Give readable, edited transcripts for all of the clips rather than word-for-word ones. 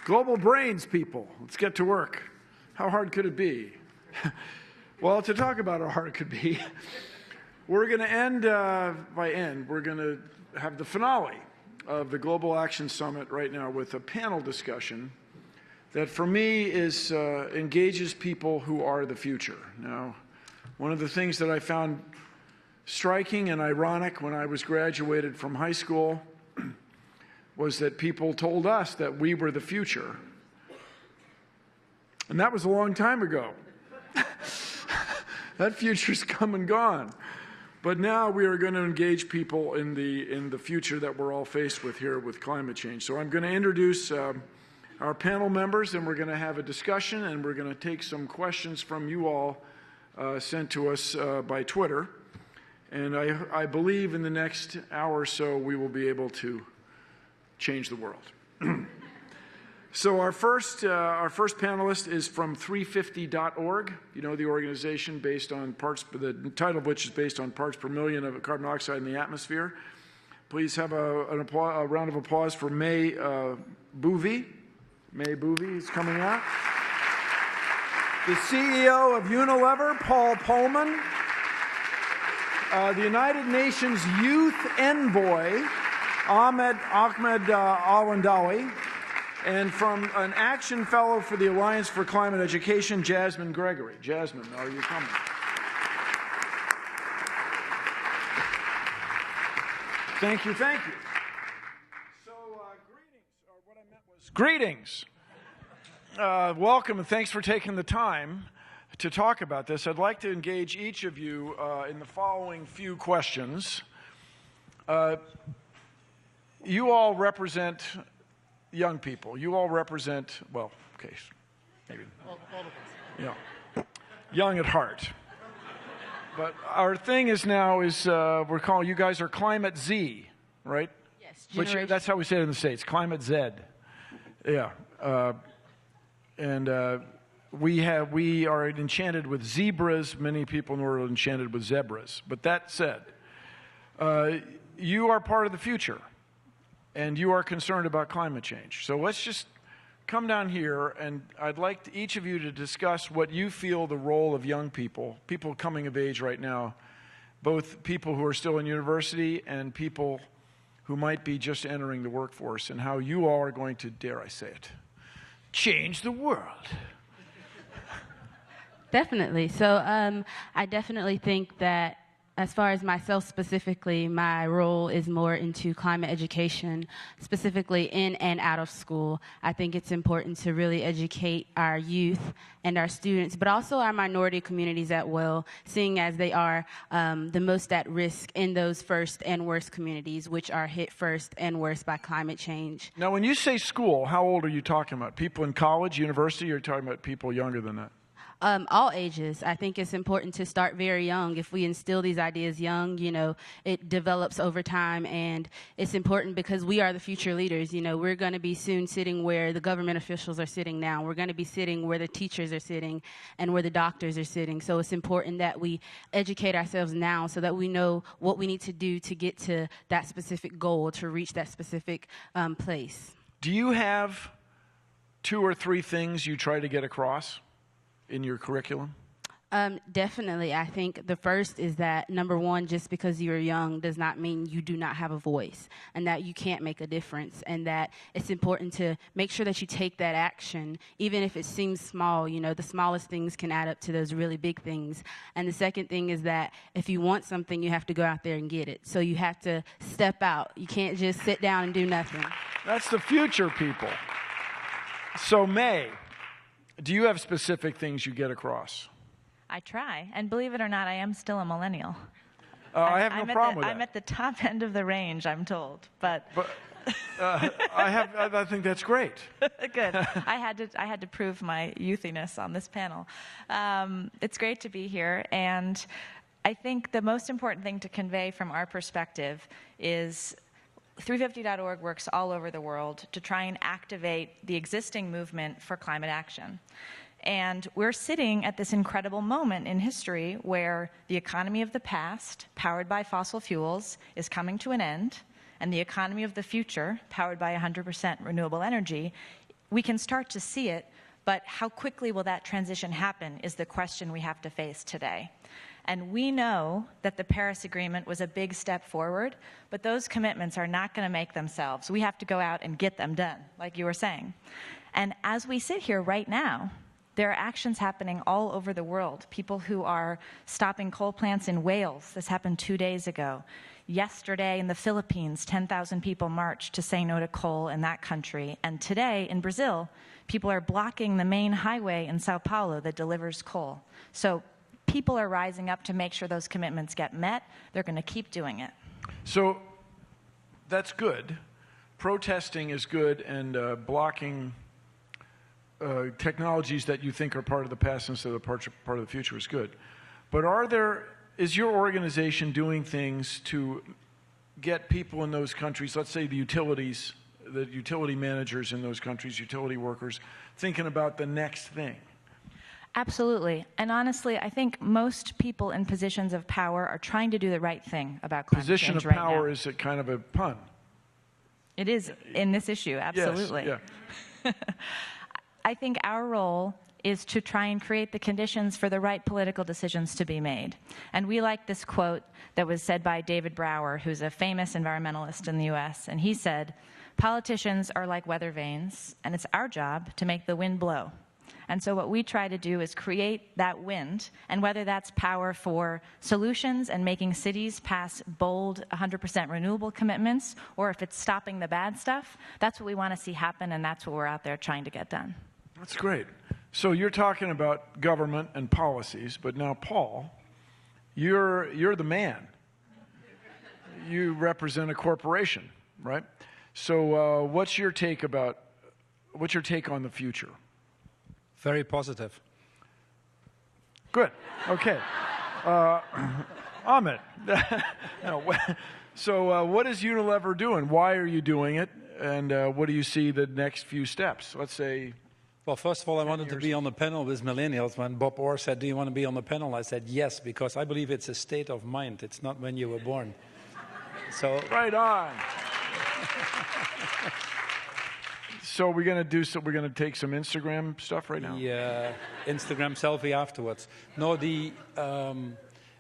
Global brains, people. Let's get to work. How hard could it be? Well, to talk about how hard it could be, we're going to end, we're going to have the finale of the Global Action Summit right now with a panel discussion that for me is engages people who are the future. Now, one of the things that I found striking and ironic when I was graduated from high school was that people told us that we were the future. And that was a long time ago. That future's come and gone. But now we are going to engage people in the future that we're all faced with here with climate change. So I'm going to introduce our panel members, and we're going to have a discussion, and we're going to take some questions from you all sent to us by Twitter. And I believe in the next hour or so we will be able to change the world. So our first panelist is from 350.org. You know, the organization based on the title of which is based on parts per million of carbon dioxide in the atmosphere. Please have a round of applause for May Boeve. May Boeve is coming out. The CEO of Unilever, Polman. The United Nations Youth Envoy, Ahmad Alhendawi, and from an Action Fellow for the Alliance for Climate Education, Jasmine Gregory. Jasmine, are you coming? Thank you, thank you. So, greetings. Welcome, and thanks for taking the time to talk about this. I'd like to engage each of you in the following few questions. You all represent young people. You all represent, well, okay, maybe. All of us. Yeah. Young at heart. But our thing is now we're calling, you guys are Climate Z, right? Yes. That's how we say it in the States, Climate Z. Yeah. We are enchanted with zebras. Many people are enchanted with zebras. But that said, you are part of the future, and you are concerned about climate change. So let's just come down here, and I'd like each of you to discuss what you feel the role of young people coming of age right now, both people who are still in university and people who might be just entering the workforce, and how you all are going to, dare I say it, change the world. Definitely. So I definitely think that as far as myself specifically, my role is more into climate education, specifically in and out of school. I think it's important to really educate our youth and our students, but also our minority communities as well, seeing as they are the most at risk in those first and worst communities, which are hit first and worst by climate change. Now, when you say school, how old are you talking about? People in college, university, or are you talking about people younger than that? All ages. I think it's important to start very young. If we instill these ideas young, it develops over time, and it's important because we are the future leaders. We're going to be soon sitting where the government officials are sitting now. We're going to be sitting where the teachers are sitting and where the doctors are sitting. So it's important that we educate ourselves now so that we know what we need to do to get to that specific goal, to reach that specific place. Do you have 2 or 3 things you try to get across in your curriculum? Definitely. I think the first is that, number one, just because you're young does not mean you do not have a voice and that you can't make a difference, and that it's important to make sure that you take that action, even if it seems small. The smallest things can add up to those really big things. And the second thing is that if you want something, you have to go out there and get it. So you have to step out. You can't just sit down and do nothing. That's the future, people. So, May, do you have specific things you get across? I try, and believe it or not, I am still a millennial. I have no problem with that. I'm at the top end of the range, I'm told, but I think that's great. Good. I had to prove my youthiness on this panel. It's great to be here, and I think the most important thing to convey from our perspective is 350.org works all over the world to try and activate the existing movement for climate action. And we're sitting at this incredible moment in history where the economy of the past, powered by fossil fuels, is coming to an end, and the economy of the future, powered by 100% renewable energy, we can start to see it, but how quickly will that transition happen is the question we have to face today. And we know that the Paris Agreement was a big step forward, but those commitments are not going to make themselves. We have to go out and get them done, like you were saying. And as we sit here right now, there are actions happening all over the world. People who are stopping coal plants in Wales. This happened 2 days ago. Yesterday in the Philippines, 10,000 people marched to say no to coal in that country. And today in Brazil, people are blocking the main highway in Sao Paulo that delivers coal. So people are rising up to make sure those commitments get met. They're going to keep doing it. So that's good. Protesting is good, and blocking technologies that you think are part of the past instead of part of the future is good. But is your organization doing things to get people in those countries, let's say the utility managers in those countries, utility workers, thinking about the next thing? Absolutely. And honestly, I think most people in positions of power are trying to do the right thing about climate Position change of right power now. is a kind of a pun. It is in this issue, absolutely. Yes, yeah. I think our role is to try and create the conditions for the right political decisions to be made. And we like this quote that was said by David Brower, who's a famous environmentalist in the US, and he said, "Politicians are like weather vanes, and it's our job to make the wind blow." And so what we try to do is create that wind, and whether that's power for solutions and making cities pass bold 100% renewable commitments, or if it's stopping the bad stuff, that's what we want to see happen, and that's what we're out there trying to get done. That's great. So you're talking about government and policies, but now, Paul, you're the man. You represent a corporation, right? So what's your take on the future? Very positive. Good. Okay. Ahmad. No, so what is Unilever doing? Why are you doing it? And what do you see the next few steps? Let's say... Well, first of all, I wanted to be on the panel with millennials. When Bob Orr said, "Do you want to be on the panel?" I said, yes, because I believe it's a state of mind. It's not when you were born. So right on. So we're going to take some Instagram stuff right now? Yeah, Instagram selfie afterwards. No,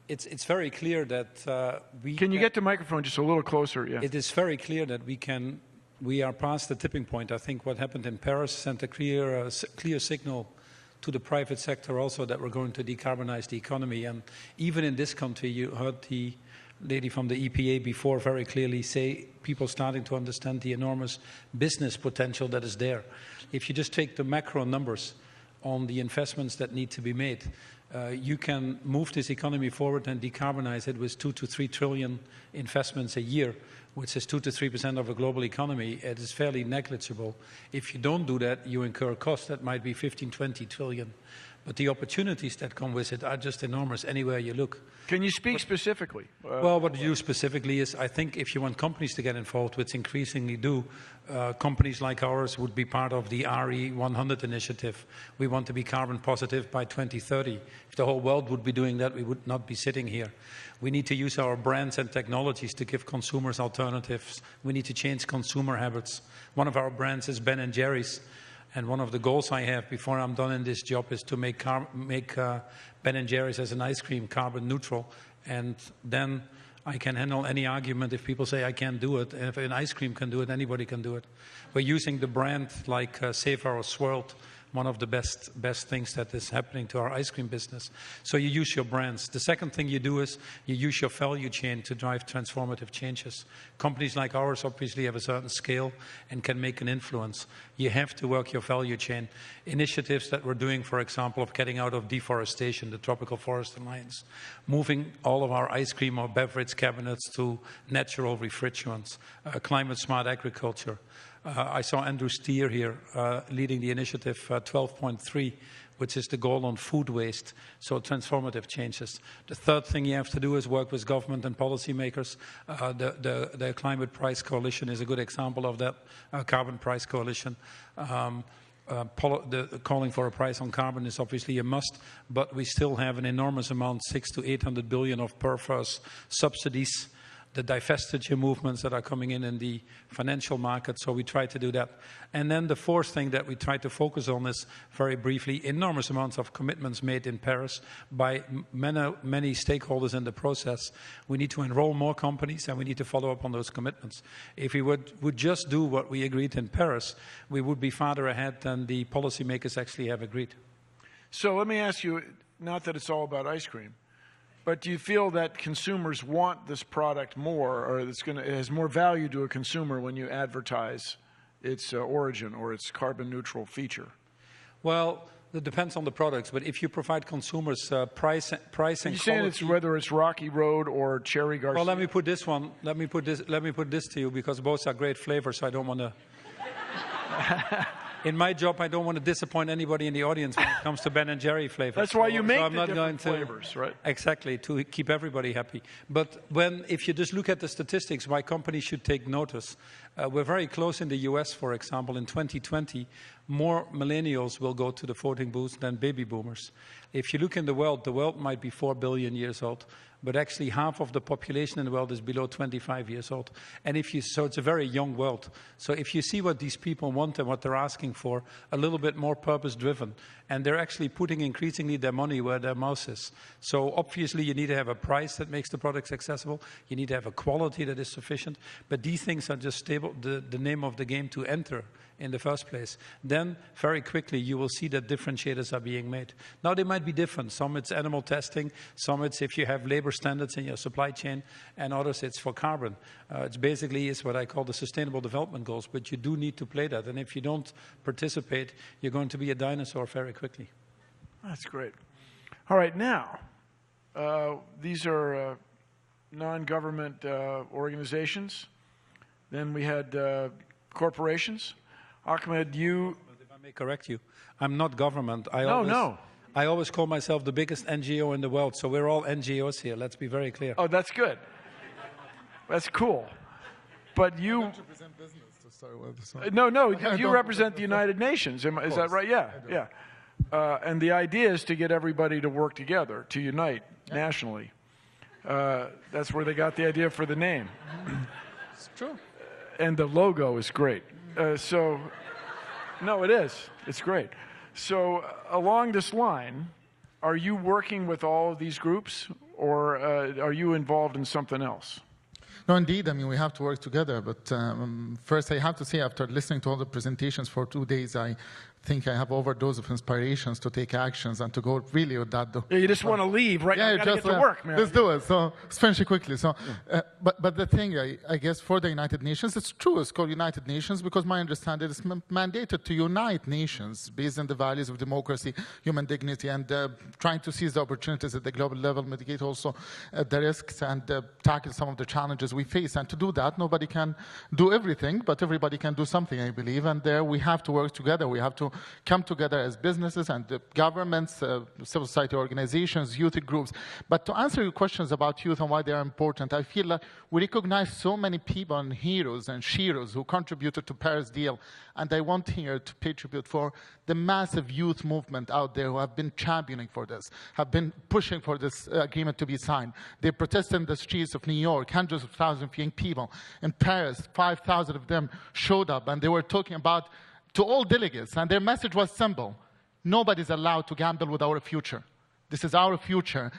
it's very clear that we... Can you get the microphone just a little closer? Yeah. It is very clear that we are past the tipping point. I think what happened in Paris sent a clear signal to the private sector also that we're going to decarbonize the economy. And even in this country, you heard the lady from the EPA before very clearly say people starting to understand the enormous business potential that is there. If you just take the macro numbers on the investments that need to be made, you can move this economy forward and decarbonize it with 2 to 3 trillion investments a year, which is 2 to 3% of a global economy. It is fairly negligible. If you don't do that, you incur costs that might be 15, 20 trillion. But the opportunities that come with it are just enormous anywhere you look. Can you speak specifically? Well, what you do specifically is, I think if you want companies to get involved, which increasingly do, companies like ours would be part of the RE100 initiative. We want to be carbon positive by 2030. If the whole world would be doing that, we would not be sitting here. We need to use our brands and technologies to give consumers alternatives. We need to change consumer habits. One of our brands is Ben & Jerry's. And one of the goals I have before I'm done in this job is to make Ben & Jerry's as an ice cream carbon neutral. And then I can handle any argument if people say I can't do it. If an ice cream can do it, anybody can do it. We're using the brand like Save Our Swirl, one of the best things that is happening to our ice cream business. So you use your brands. The second thing you do is you use your value chain to drive transformative changes. Companies like ours obviously have a certain scale and can make an influence. You have to work your value chain. Initiatives that we're doing, for example, of getting out of deforestation, the Tropical Forest Alliance, moving all of our ice cream or beverage cabinets to natural refrigerants, climate smart agriculture. I saw Andrew Steer here leading the initiative 12.3, which is the goal on food waste, so transformative changes. The third thing you have to do is work with government and policymakers. The Climate Price Coalition is a good example of that, Carbon Price Coalition. Calling for a price on carbon is obviously a must, but we still have an enormous amount, 600 to 800 billion of perverse subsidies the divestiture movements that are coming in the financial market. So we try to do that. And then the fourth thing that we try to focus on is, very briefly, enormous amounts of commitments made in Paris by many stakeholders in the process. We need to enroll more companies, and we need to follow up on those commitments. If we would just do what we agreed in Paris, we would be farther ahead than the policymakers actually have agreed. So let me ask you, not that it's all about ice cream, but do you feel that consumers want this product more, or it has more value to a consumer when you advertise its origin or its carbon neutral feature? Well, it depends on the products, but if you provide consumers price and quality. You're saying it's whether it's Rocky Road or Cherry Garcia? Well, let me put this one. Let me put this to you, because both are great flavors. So I don't want to. In my job, I don't want to disappoint anybody in the audience when it comes to Ben & Jerry flavors. That's why you make so I'm the not different going to, flavors, right? Exactly, to keep everybody happy. But if you just look at the statistics, why companies should take notice. We're very close in the US, for example. In 2020, more millennials will go to the voting booths than baby boomers. If you look in the world might be 4 billion years old, but actually half of the population in the world is below 25 years old. And so it's a very young world. So if you see what these people want and what they're asking for, a little bit more purpose-driven, and they're actually putting increasingly their money where their mouth is. So obviously you need to have a price that makes the products accessible. You need to have a quality that is sufficient. But these things are just stable, the name of the game to enter in the first place. Then, very quickly, you will see that differentiators are being made. Now, they might be different. Some it's animal testing, some it's if you have labor standards in your supply chain, and others it's for carbon. It's basically what I call the Sustainable Development Goals, but you do need to play that. And if you don't participate, you're going to be a dinosaur very quickly. That's great. All right, now, these are non-government organizations. Then we had corporations. Ahmed, you... If I may correct you, I'm not government. I always call myself the biggest NGO in the world, so we're all NGOs here. Let's be very clear. Oh, that's good. That's cool. But you... I don't represent business to start with. So. No, you represent the United Nations. Is that right? Yeah. And the idea is to get everybody to work together, to unite nationally. That's where they got the idea for the name. It's true. And the logo is great. No, it is. It's great. So along this line, are you working with all of these groups, or are you involved in something else? No, indeed. I mean, we have to work together. But first, I have to say, after listening to all the presentations for 2 days, I think I have overdose of inspirations to take actions and to go really with that. Yeah, you just want to leave, right? Yeah, you got to get to work, man. Let's do it. So let's finish it quickly. So, but the thing, I guess, for the United Nations, it's true. It's called United Nations because my understanding is mandated to unite nations based on the values of democracy, human dignity, and trying to seize the opportunities at the global level, mitigate also the risks, and tackle some of the challenges we face. And to do that, nobody can do everything, but everybody can do something, I believe. And there we have to work together. We have to come together as businesses and governments, civil society organizations, youth groups. But to answer your questions about youth and why they are important, I feel like we recognize so many people and heroes and sheroes who contributed to Paris deal. And I want here to pay tribute for the massive youth movement out there who have been championing for this, have been pushing for this agreement to be signed. They protested in the streets of New York, hundreds of thousands of young people. In Paris, 5,000 of them showed up, and they were talking about to all delegates, and their message was simple. Nobody's allowed to gamble with our future. This is our future.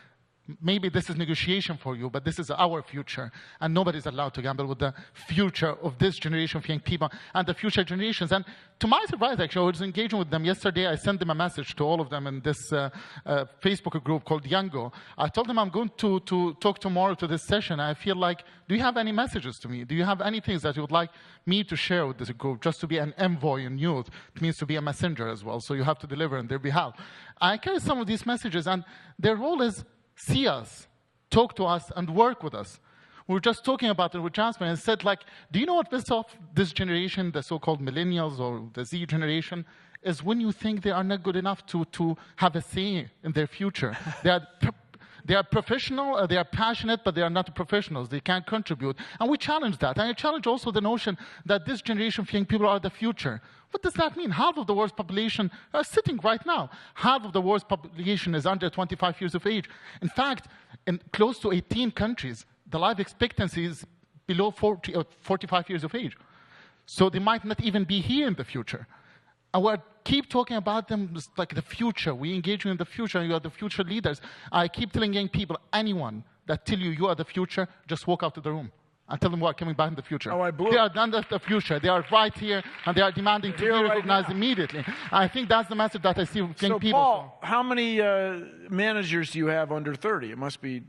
Maybe this is negotiation for you, but this is our future. And nobody's allowed to gamble with the future of this generation of young people and the future generations. And to my surprise, actually, I was engaging with them yesterday. I sent them a message to all of them in this Facebook group called Yango. I told them I'm going to talk tomorrow to this session. I feel like, do you have any messages to me? Do you have any things that you would like me to share with this group? Just to be an envoy in youth. It means to be a messenger as well. So you have to deliver on their behalf. I carry some of these messages, and their role is see us, talk to us, and work with us. We were just talking about it with Jasmine and said, like, do you know what this of this generation, the so-called millennials or the Z generation, is when you think they are not good enough to have a say in their future. They are professional, they are passionate, but they are not professionals. They can't contribute. And we challenge that. And I challenge also the notion that this generation of young people are the future. What does that mean? Half of the world's population are sitting right now. Half of the world's population is under 25 years of age. In fact, in close to 18 countries, the life expectancy is below 40 or 45 years of age. So they might not even be here in the future. And we keep talking about them like the future. We engage in the future, and you are the future leaders. I keep telling young people, anyone that tell you you are the future, just walk out of the room and tell them we are coming back in the future. Oh, I blew They it. are not the future. They are right here, and they are demanding to be Here right recognized now. immediately. I think that's the message that I see with young So, people. Paul, how many managers do you have under 30? It must be,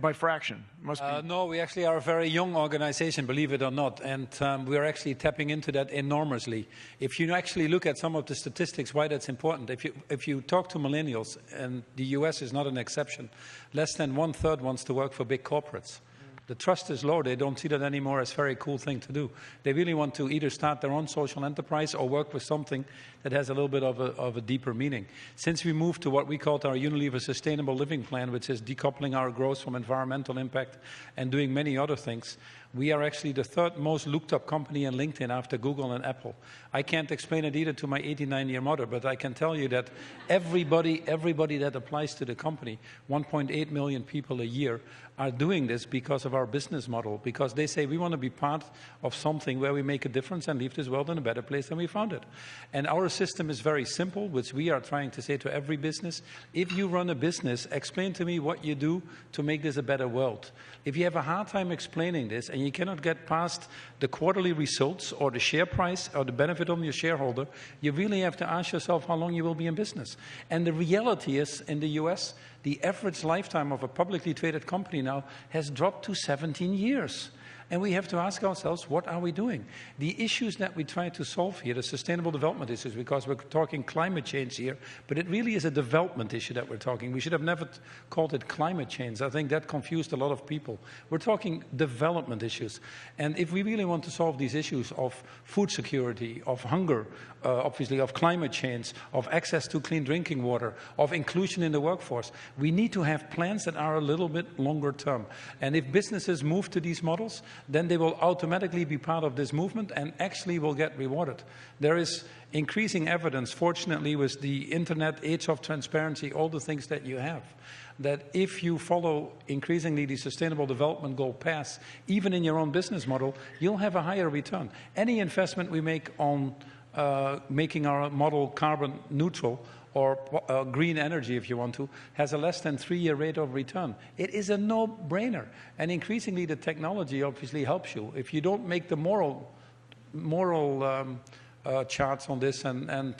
by fraction. It must be. No, we actually are a very young organization, believe it or not, and we are actually tapping into that enormously. If you actually look at some of the statistics, why that's important, if you talk to millennials, and the US is not an exception, less than 1/3 wants to work for big corporates. The trust is low. They don't see that anymore as a very cool thing to do. They really want to either start their own social enterprise or work with something that has a little bit of a deeper meaning. Since we moved to what we called our Unilever Sustainable Living Plan, which is decoupling our growth from environmental impact and doing many other things, we are actually the 3rd most looked up company in LinkedIn after Google and Apple. I can't explain it either to my 89-year mother, but I can tell you that everybody that applies to the company, 1.8 million people a year, are doing this because of our business model, because they say we want to be part of something where we make a difference and leave this world in a better place than we found it. And our system is very simple, which we are trying to say to every business. If you run a business, explain to me what you do to make this a better world. If you have a hard time explaining this and you cannot get past the quarterly results or the share price or the benefit on your shareholder, you really have to ask yourself how long you will be in business. And the reality is, in the US, the average lifetime of a publicly traded company now has dropped to 17 years. And we have to ask ourselves, what are we doing? The issues that we try to solve here, the sustainable development issues, because we're talking climate change here, but it really is a development issue that we're talking. We should have never called it climate change. I think that confused a lot of people. We're talking development issues. And if we really want to solve these issues of food security, of hunger, obviously of climate change, of access to clean drinking water, of inclusion in the workforce, we need to have plans that are a little bit longer term. And if businesses move to these models, then they will automatically be part of this movement and actually will get rewarded. There is increasing evidence, fortunately, with the internet, age of transparency, all the things that you have, that if you follow increasingly the Sustainable Development Goal paths, even in your own business model, you'll have a higher return. Any investment we make on making our model carbon neutral or green energy, if you want to, has a less than 3-year rate of return. It is a no-brainer. And increasingly, the technology obviously helps you. If you don't make the moral charts on this and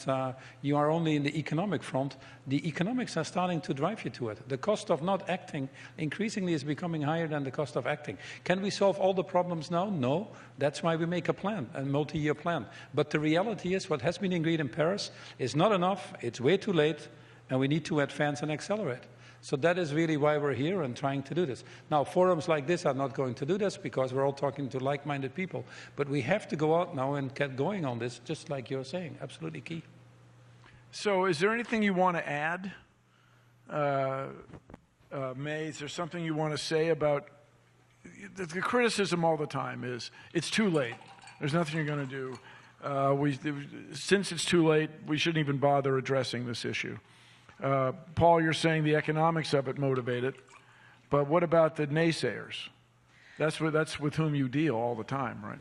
you are only in the economic front, the economics are starting to drive you to it. The cost of not acting increasingly is becoming higher than the cost of acting. Can we solve all the problems now? No. That's why we make a plan, a multi-year plan. But the reality is what has been agreed in Paris is not enough, it's way too late, and we need to advance and accelerate. So that is really why we're here and trying to do this. Now, forums like this are not going to do this because we're all talking to like-minded people. But we have to go out now and get going on this, just like you're saying. Absolutely key. So is there anything you want to add? May, is there something you want to say about the criticism all the time is it's too late. There's nothing you're going to do. Since it's too late, we shouldn't even bother addressing this issue. Paul, you're saying the economics of it motivate it, but what about the naysayers? That's with whom you deal all the time, right?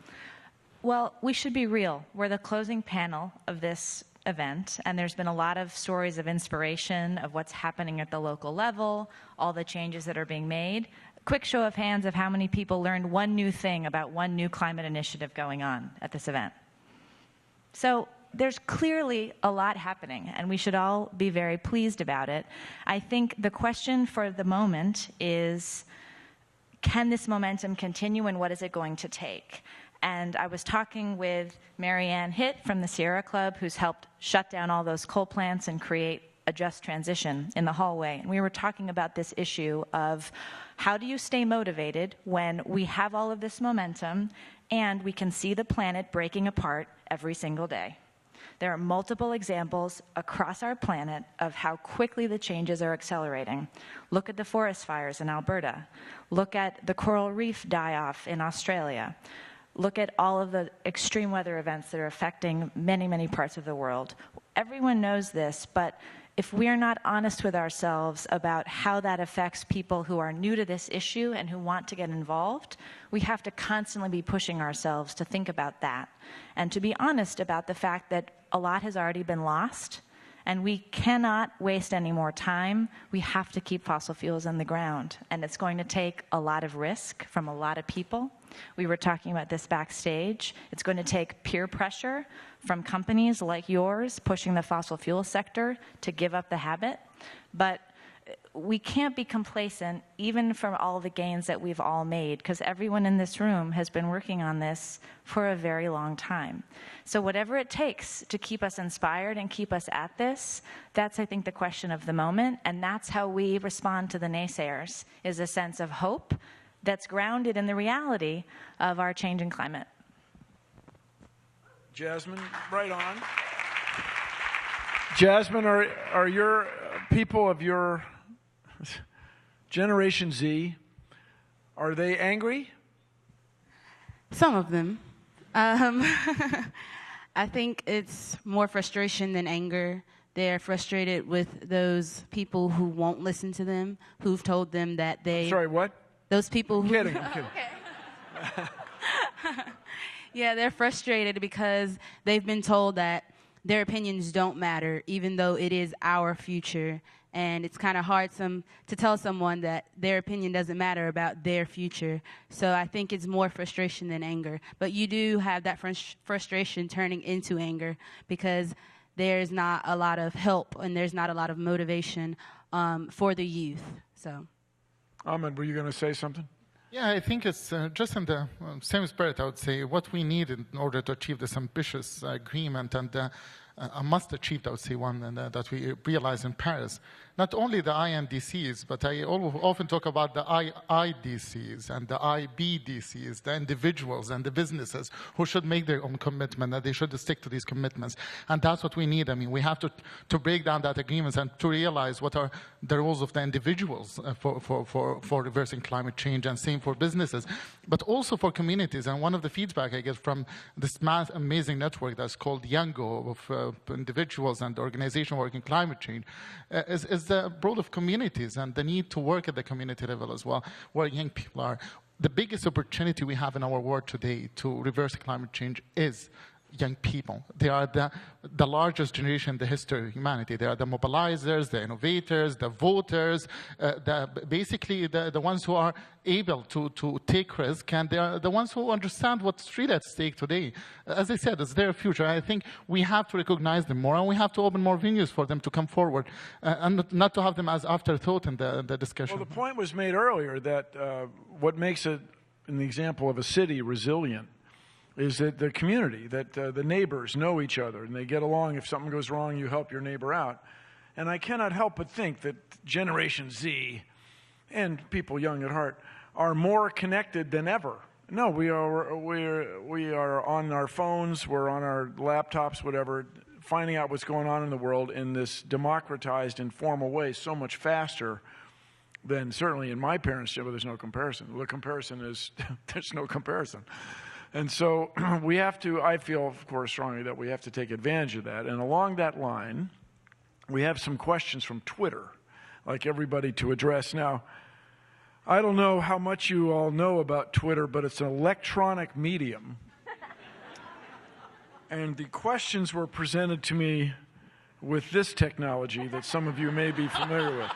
Well, we should be real. We're the closing panel of this event, and there's been a lot of stories of inspiration of what's happening at the local level, all the changes that are being made. Quick show of hands of how many people learned one new thing about one new climate initiative going on at this event. So there's clearly a lot happening, and we should all be very pleased about it. I think the question for the moment is, can this momentum continue, and what is it going to take? And I was talking with Marianne Hitt from the Sierra Club, who's helped shut down all those coal plants and create a just transition in the hallway. And we were talking about this issue of how do you stay motivated when we have all of this momentum and we can see the planet breaking apart every single day. There are multiple examples across our planet of how quickly the changes are accelerating. Look at the forest fires in Alberta. Look at the coral reef die-off in Australia. Look at all of the extreme weather events that are affecting many, many parts of the world. everyone knows this, but if we're not honest with ourselves about how that affects people who are new to this issue and who want to get involved, we have to constantly be pushing ourselves to think about that and to be honest about the fact that a lot has already been lost. And we cannot waste any more time. We have to keep fossil fuels in the ground. And it's going to take a lot of risk from a lot of people. We were talking about this backstage. It's going to take peer pressure from companies like yours pushing the fossil fuel sector to give up the habit. But we can't be complacent, even from all the gains that we've all made, because everyone in this room has been working on this for a very long time. So whatever it takes to keep us inspired and keep us at this, that's, I think, the question of the moment, and that's how we respond to the naysayers, is a sense of hope that's grounded in the reality of our changing climate. Jasmine, right on. Jasmine, are your people of your Generation Z, are they angry? Some of them. I think it's more frustration than anger. They're frustrated with those people who won't listen to them, who've told them that they... Sorry, what? Those people who... I'm kidding. Okay. Yeah, they're frustrated because they've been told that their opinions don't matter, even though it is our future. And it's kind of hard to tell someone that their opinion doesn't matter about their future. So I think it's more frustration than anger. But you do have that frustration turning into anger because there's not a lot of help and there's not a lot of motivation for the youth. So, Ahmad, were you going to say something? Yeah, I think it's just in the same spirit, I would say, what we need in order to achieve this ambitious agreement and a must-achieve, I would say, one that we realized in Paris. Not only the INDCs, but I often talk about the IDCs and the IBDCs, the individuals and the businesses who should make their own commitment, that they should stick to these commitments. And that's what we need. I mean, we have to break down that agreements and to realize what are the roles of the individuals for reversing climate change, and same for businesses, but also for communities. And one of the feedback I get from this amazing network that's called Yango of individuals and organizations working climate change is the role of communities and the need to work at the community level as well, where young people are. The biggest opportunity we have in our world today to reverse climate change is young people. They are the largest generation in the history of humanity. They are the mobilizers, the innovators, the voters, basically the ones who are able to take risk, and they are the ones who understand what's really at stake today. As I said, it's their future. I think we have to recognize them more, and we have to open more venues for them to come forward, and not to have them as afterthought in the discussion. Well, the point was made earlier that what makes it, in the example of a city, resilient is that the community, that the neighbors know each other and they get along. If something goes wrong, you help your neighbor out. And I cannot help but think that Generation Z and people young at heart are more connected than ever. No, we are on our phones, we're on our laptops, whatever, finding out what's going on in the world in this democratized, informal way so much faster than certainly in my parents' generation. There's no comparison. The comparison is there's no comparison. And so we have to, I feel, of course, strongly that we have to take advantage of that. And along that line, we have some questions from Twitter, like everybody to address. Now, I don't know how much you all know about Twitter, but it's an electronic medium. And the questions were presented to me with this technology that some of you may be familiar with.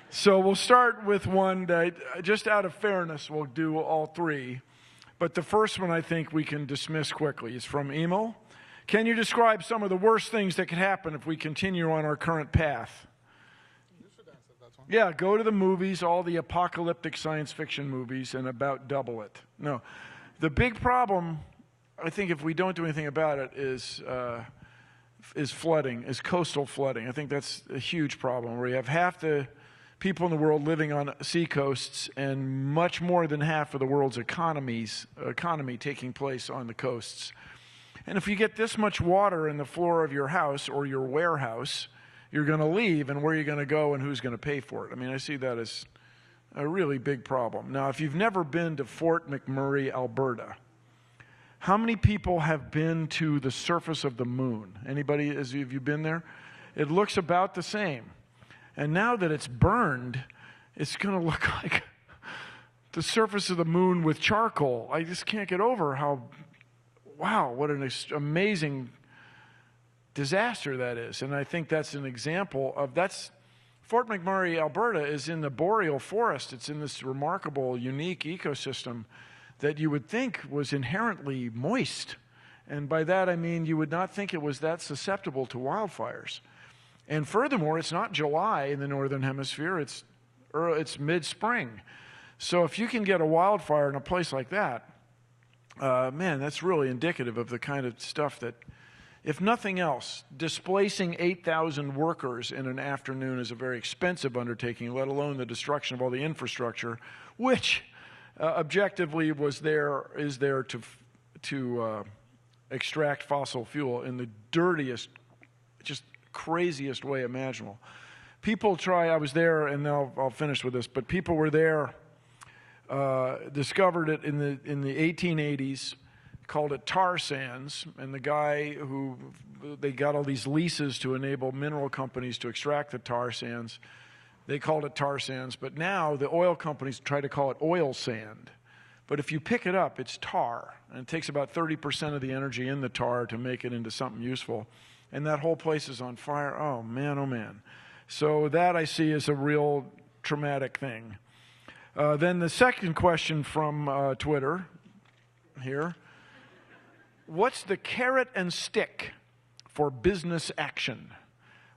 So we'll start with one that, just out of fairness, we'll do all three. But the first one I think we can dismiss quickly. It's from Emil. Can you describe some of the worst things that could happen if we continue on our current path? You should answer that one. Yeah, go to the movies, all the apocalyptic science fiction movies, and about double it. No. The big problem, I think, if we don't do anything about it, is flooding, is coastal flooding. I think that's a huge problem, where you have half the people in the world living on seacoasts and much more than half of the world's economy taking place on the coasts. And if you get this much water in the floor of your house or your warehouse, you're going to leave, and where are you going to go and who's going to pay for it? I mean, I see that as a really big problem. Now, if you've never been to Fort McMurray, Alberta, How many people have been to the surface of the moon? Anybody, have you been there? It looks about the same. And now that it's burned, it's going to look like the surface of the moon with charcoal. I just can't get over how, wow, what an amazing disaster that is. And I think that's an example of, Fort McMurray, Alberta is in the boreal forest. It's in this remarkable, unique ecosystem that you would think was inherently moist. And by that I mean you would not think it was that susceptible to wildfires. And furthermore, it's not July in the Northern Hemisphere, it's mid-spring. So if you can get a wildfire in a place like that, man, that's really indicative of the kind of stuff that, if nothing else, displacing 8,000 workers in an afternoon is a very expensive undertaking, let alone the destruction of all the infrastructure, which objectively is there to extract fossil fuel in the dirtiest, just craziest way imaginable. People I was there, and I'll finish with this, but people were there, discovered it in the 1880s, called it tar sands, and the guy they got all these leases to enable mineral companies to extract the tar sands. They called it tar sands, but now the oil companies try to call it oil sand. But if you pick it up, it's tar, and it takes about 30% of the energy in the tar to make it into something useful. And that whole place is on fire. Oh, man, oh, man. So that I see as a real traumatic thing. Then the second question from Twitter here. What's the carrot and stick for business action?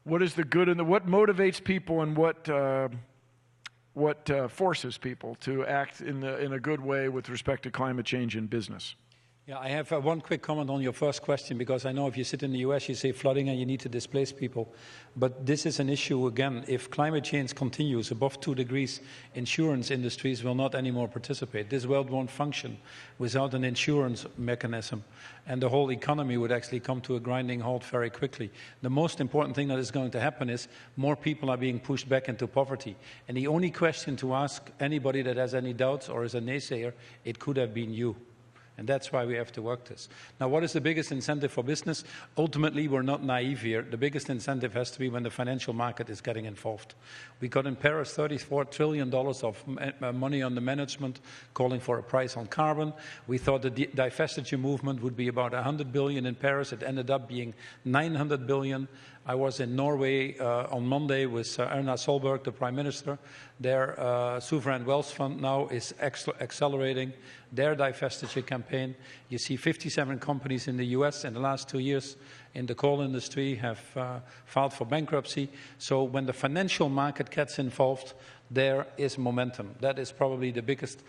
What is the good and what motivates people, and what forces people to act in a good way with respect to climate change in business? Yeah, I have one quick comment on your first question, because I know if you sit in the US, you say flooding and you need to displace people. But this is an issue, again, if climate change continues above 2 degrees, insurance industries will not anymore participate. This world won't function without an insurance mechanism. And the whole economy would actually come to a grinding halt very quickly. The most important thing that is going to happen is more people are being pushed back into poverty. And the only question to ask anybody that has any doubts or is a naysayer, it could have been you. And that's why we have to work this. Now, what is the biggest incentive for business? Ultimately, we're not naive here. The biggest incentive has to be when the financial market is getting involved. We got in Paris $34 trillion of money on the management, calling for a price on carbon. We thought the divestiture movement would be about 100 billion in Paris. It ended up being 900 billion. I was in Norway on Monday with Erna Solberg, the Prime Minister. Their sovereign wealth fund now is accelerating their divestiture campaign. You see 57 companies in the US in the last 2 years in the coal industry have filed for bankruptcy. So when the financial market gets involved, there is momentum. That is probably the biggest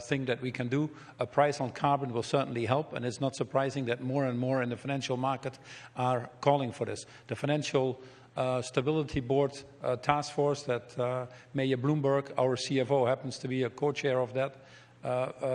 thing that we can do. A price on carbon will certainly help, and it's not surprising that more and more in the financial market are calling for this. The Financial Stability Board task force that Mayor Bloomberg, our CFO, happens to be a co-chair of that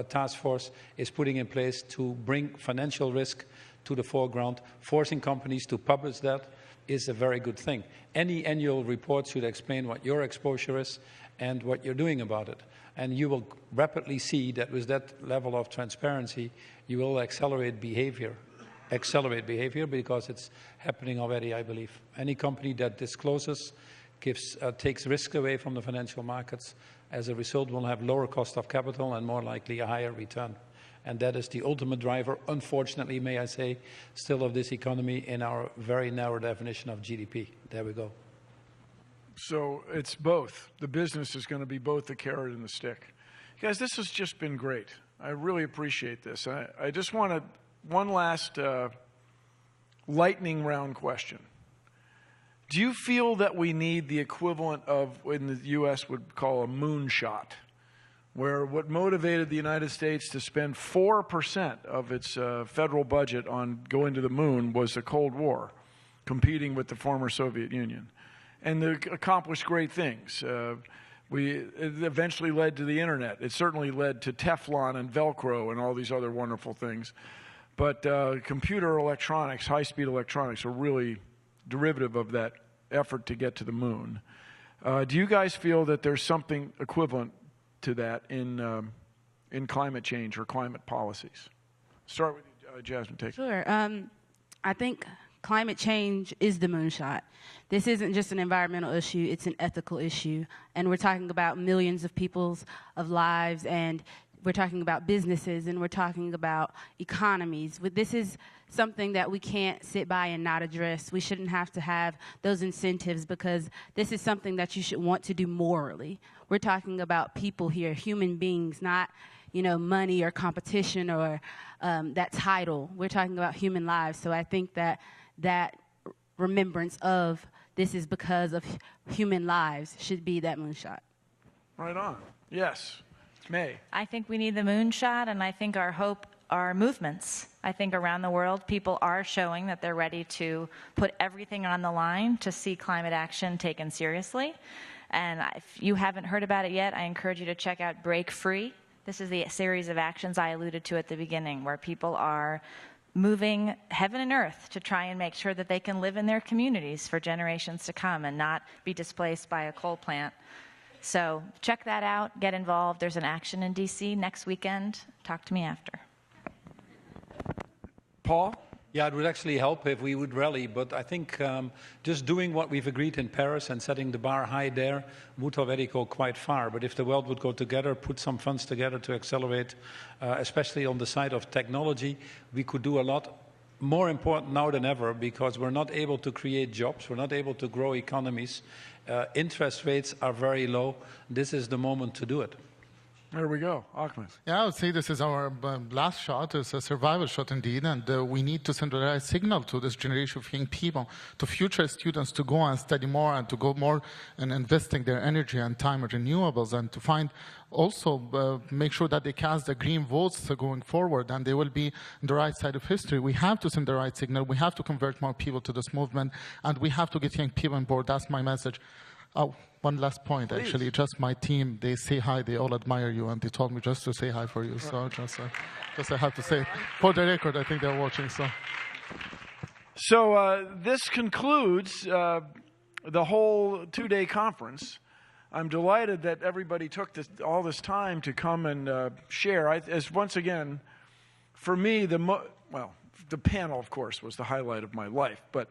task force, is putting in place to bring financial risk to the foreground. Forcing companies to publish that is a very good thing. Any annual report should explain what your exposure is and what you're doing about it. And you will rapidly see that with that level of transparency, you will accelerate behavior because it's happening already, I believe. Any company that discloses, takes risk away from the financial markets, as a result will have lower cost of capital and more likely a higher return. And that is the ultimate driver, unfortunately, may I say, still of this economy in our very narrow definition of GDP. There we go. So it's both. The business is going to be both the carrot and the stick. Guys, this has just been great. I really appreciate this. I just want one last lightning round question. Do you feel that we need the equivalent of what in the U.S. would call a moonshot, where what motivated the United States to spend 4% of its federal budget on going to the moon was the Cold War, competing with the former Soviet Union? And they accomplished great things. It eventually led to the internet. It certainly led to Teflon and Velcro and all these other wonderful things. But computer electronics, high-speed electronics, are really derivative of that effort to get to the moon. Do you guys feel that there's something equivalent to that in climate change or climate policies? Start with you, Jasmine, take it. Sure. I think climate change is the moonshot. This isn't just an environmental issue, it's an ethical issue. And we're talking about millions of people's lives, and we're talking about businesses, and we're talking about economies. This is something that we can't sit by and not address. We shouldn't have to have those incentives because this is something that you should want to do morally. We're talking about people here, human beings, not money or competition or that title. We're talking about human lives. So I think that remembrance of this is because of human lives should be that moonshot. Right on. Yes. May. I think we need the moonshot, and I think our hope are movements. I think around the world, people are showing that they're ready to put everything on the line to see climate action taken seriously. And if you haven't heard about it yet, I encourage you to check out Break Free. This is the series of actions I alluded to at the beginning, where people are moving heaven and earth to try and make sure that they can live in their communities for generations to come and not be displaced by a coal plant. So check that out, get involved. There's an action in DC next weekend. Talk to me after. Paul? Yeah, it would actually help if we would rally, but I think just doing what we've agreed in Paris and setting the bar high there would already go quite far. But if the world would go together, put some funds together to accelerate, especially on the side of technology, we could do a lot. More important now than ever, because we're not able to create jobs, we're not able to grow economies. Interest rates are very low. This is the moment to do it. There we go. Ahmad. Yeah, I would say this is our last shot. It's a survival shot indeed, and we need to send the right signal to this generation of young people, to future students, to go and study more and to go more in investing their energy and time in renewables, and to find also make sure that they cast the green votes going forward, and they will be on the right side of history. We have to send the right signal. We have to convert more people to this movement, and we have to get young people on board. That's my message. Oh, one last point, Please. actually. Just my team, they say hi, they all admire you, and they told me just to say hi for you. So just I have to say it. For the record, I think they're watching. So this concludes the whole two-day conference. I'm delighted that everybody took all this time to come and share. As once again, for me, the panel, of course, was the highlight of my life. But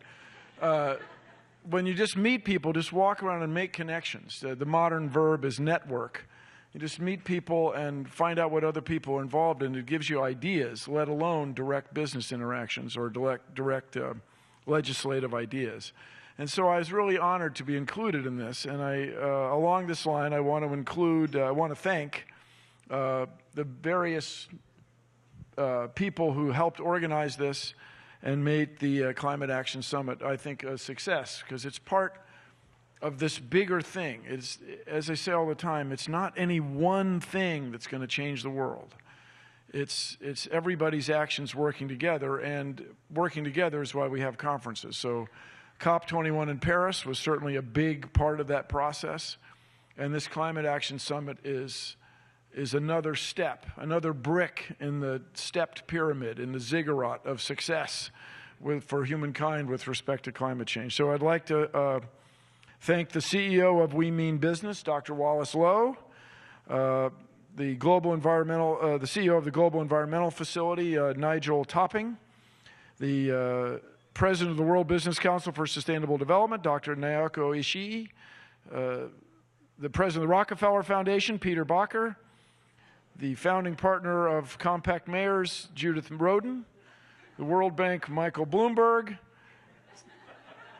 when you just meet people, just walk around and make connections. The modern verb is network. You just meet people and find out what other people are involved in. It gives you ideas, let alone direct business interactions or direct legislative ideas. And so I was really honored to be included in this. And along this line, I want to thank the various people who helped organize this and made the Climate Action Summit, I think, a success, because it's part of this bigger thing. It's, as I say all the time, it's not any one thing that's going to change the world. It's everybody's actions working together, and working together is why we have conferences. So COP21 in Paris was certainly a big part of that process, and this Climate Action Summit is another step, another brick in the stepped pyramid, in the ziggurat of success for humankind with respect to climate change. So I'd like to thank the CEO of We Mean Business, Dr. Wallace Lowe, the CEO of the Global Environmental Facility, Nigel Topping, the President of the World Business Council for Sustainable Development, Dr. Naoko Ishii, the President of the Rockefeller Foundation, Peter Bacher, the founding partner of Compact Mayors, Judith Roden, the World Bank, Michael Bloomberg.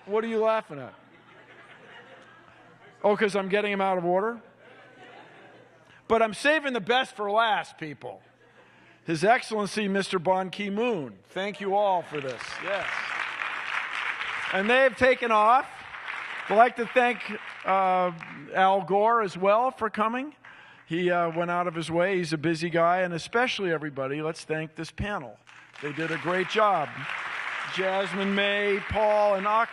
What are you laughing at? Oh, because I'm getting him out of order? But I'm saving the best for last, people. His Excellency, Mr. Ban Ki-moon. Thank you all for this. Yes. And they've taken off. I'd like to thank Al Gore as well for coming. He went out of his way. He's a busy guy. And especially everybody, let's thank this panel. They did a great job. Jasmine, May, Paul, and Ahmed.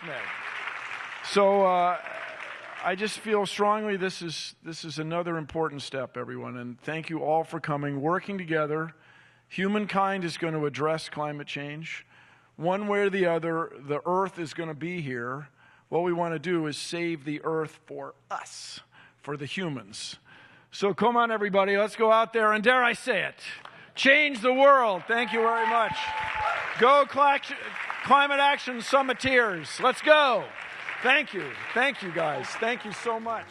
So I just feel strongly this is another important step, everyone. And thank you all for coming, working together. Humankind is going to address climate change. One way or the other, the Earth is going to be here. What we want to do is save the Earth for us, for the humans. So come on, everybody, let's go out there and, dare I say it, change the world. Thank you very much. Go Climate Action Summiteers. Let's go. Thank you. Thank you, guys. Thank you so much.